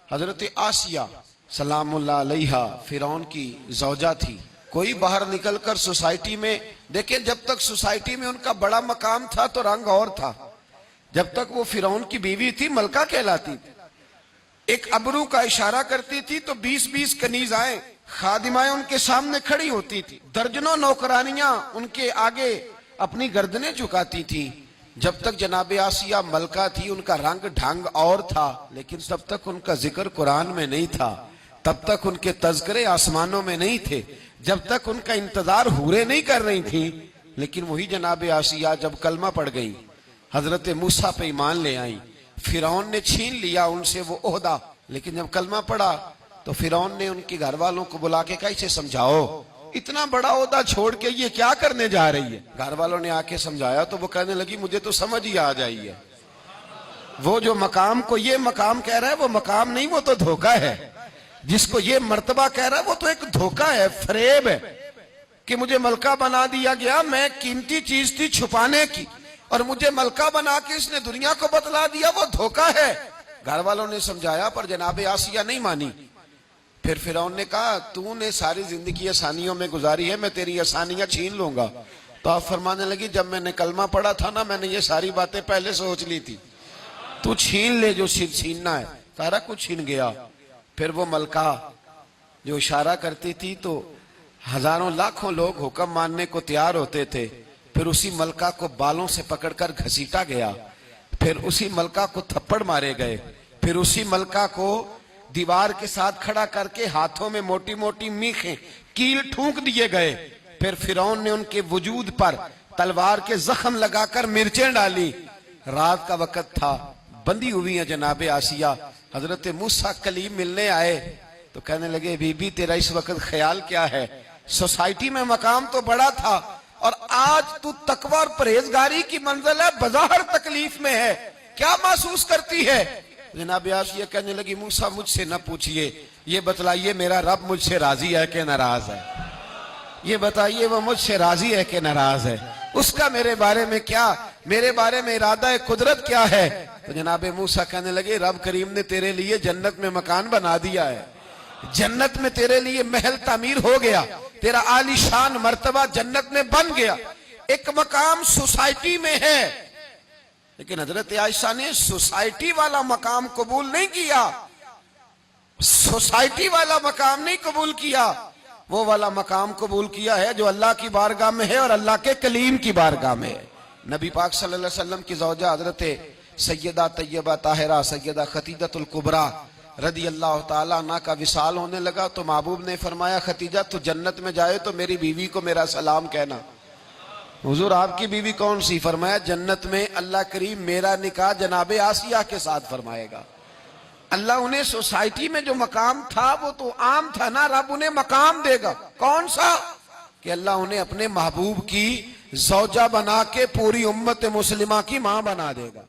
हजरत आसिया सलामुल्लाह अलैहा फिरौन की जौजा थी। कोई बाहर निकलकर सोसाइटी में देखें, जब तक सोसाइटी में उनका बड़ा मकाम था तो रंग और था। जब तक वो फिरौन की बीवी थी मलका कहलाती थी। एक अबरू का इशारा करती थी तो 20-20 कनीज़ाएं खादिमाएं उनके सामने खड़ी होती थी। दर्जनों नौकरानियां उनके आगे अपनी गर्दनें झुकाती थी। जब तक जनाब आसिया मलका थी उनका रंग ढंग और था, लेकिन तब तक उनका जिक्र कुरान में नहीं था, तब तक उनके तज़किरे आसमानों में नहीं थे, जब तक उनका इंतजार हूरें नहीं कर रही थी। लेकिन वही जनाब आसिया जब कलमा पड़ गई, हजरत मूसा पे ईमान ले आई, फिरौन ने छीन लिया उनसे वो ओहदा। लेकिन जब कलमा पड़ा तो फिरौन ने उनके घर वालों को बुला के कैसे समझाओ, इतना बड़ा ओहदा छोड़ के ये क्या करने जा रही है। घर वालों ने आके समझाया तो वो कहने लगी मुझे तो समझ ही आ जाई है, वो जो मकाम को ये मकाम कह रहा है वो मकाम नहीं, वो तो धोखा है। जिसको ये मर्तबा कह रहा है वो तो एक धोखा है, फरेब है कि मुझे मलका बना दिया गया। मैं कीमती चीज थी छुपाने की और मुझे मलका बना के इसने दुनिया को बतला दिया, वो धोखा है। घर वालों ने समझाया पर जनाब आसिया नहीं मानी। फिर फिरौन ने कहा तूने सारी जिंदगी आसानियों में गुजारी है, मैं तेरी आसानियां छीन लूंगा। तो आप फरमाने लगी जब मैंने कलमा पढ़ा था ना, मैंने ये सारी बातें पहले सोच ली थी, तू छीन ले जो छीनना है। सारा कुछ छीन गया। फिर वो मलका जो इशारा करती थी तो हजारों लाखों लोग हुक्म मानने को तैयार होते थे। फिर उसी मलका को बालों से पकड़कर घसीटा गया, फिर उसी मलका को थप्पड़ मारे गए, फिर उसी मलका को दीवार के साथ खड़ा करके हाथों में मोटी मोटी मीखें कील ठूंक दिए गए। फिर फिरौन ने उनके वजूद पर तलवार के जख्म लगाकर मिर्चें डाली। रात का वक्त था, बंदी हुई है जनाब आसिया। हजरत मूसा कलीम मिलने आए तो कहने लगे बीबी तेरा इस वक्त ख्याल क्या है, सोसाइटी में मकाम तो बड़ा था और आज तू तकवा और परहेजगारी की मंजिल है, बज़ाहिर तकलीफ में है, क्या महसूस करती है। जनाब आसिया कहने लगी मूसा मुझसे न पूछिए, ये बतलाइए मेरा रब मुझसे राजी है कि नाराज है, ये बताइए वो मुझसे राजी है कि नाराज है, उसका मेरे बारे में क्या, मेरे बारे में इरादा कुदरत क्या है। तो जनाब मूसा कहने लगे रब करीम ने तेरे लिए जन्नत में मकान बना दिया है, जन्नत में तेरे लिए महल तामीर हो गया, तेरा आलीशान मर्तबा जन्नत में बन गया। एक मकाम सोसाइटी में है, लेकिन हजरत आयशा ने सोसाइटी वाला मकाम कबूल नहीं किया, सोसाइटी वाला मकाम नहीं कबूल किया, वो वाला मकाम कबूल किया है जो अल्लाह की बारगाह में है और अल्लाह के कलीम की बारगाह में है। नबी पाक सल्लल्लाहु अलैहि वसल्लम की ज़ौजा हजरत सैयदा तैयबा ताहिरा सैयदा खतीजतुल कुबरा रदी अल्लाह ताला अन्हा का विसाल होने लगा तो महबूब ने फरमाया खतीजा तू जन्नत में जाए तो मेरी बीवी को मेरा सलाम कहना। हुजूर आपकी बीवी कौन सी? फरमाया जन्नत में अल्लाह करीम मेरा निकाह जनाब आसिया के साथ फरमाएगा। अल्लाह उन्हें सोसाइटी में जो मकाम था वो तो आम था ना, रब उन्हें मकाम देगा। कौन सा? कि अल्लाह उन्हें अपने महबूब की ज़ौजा बना के पूरी उम्मत मुस्लिमा की मां बना देगा।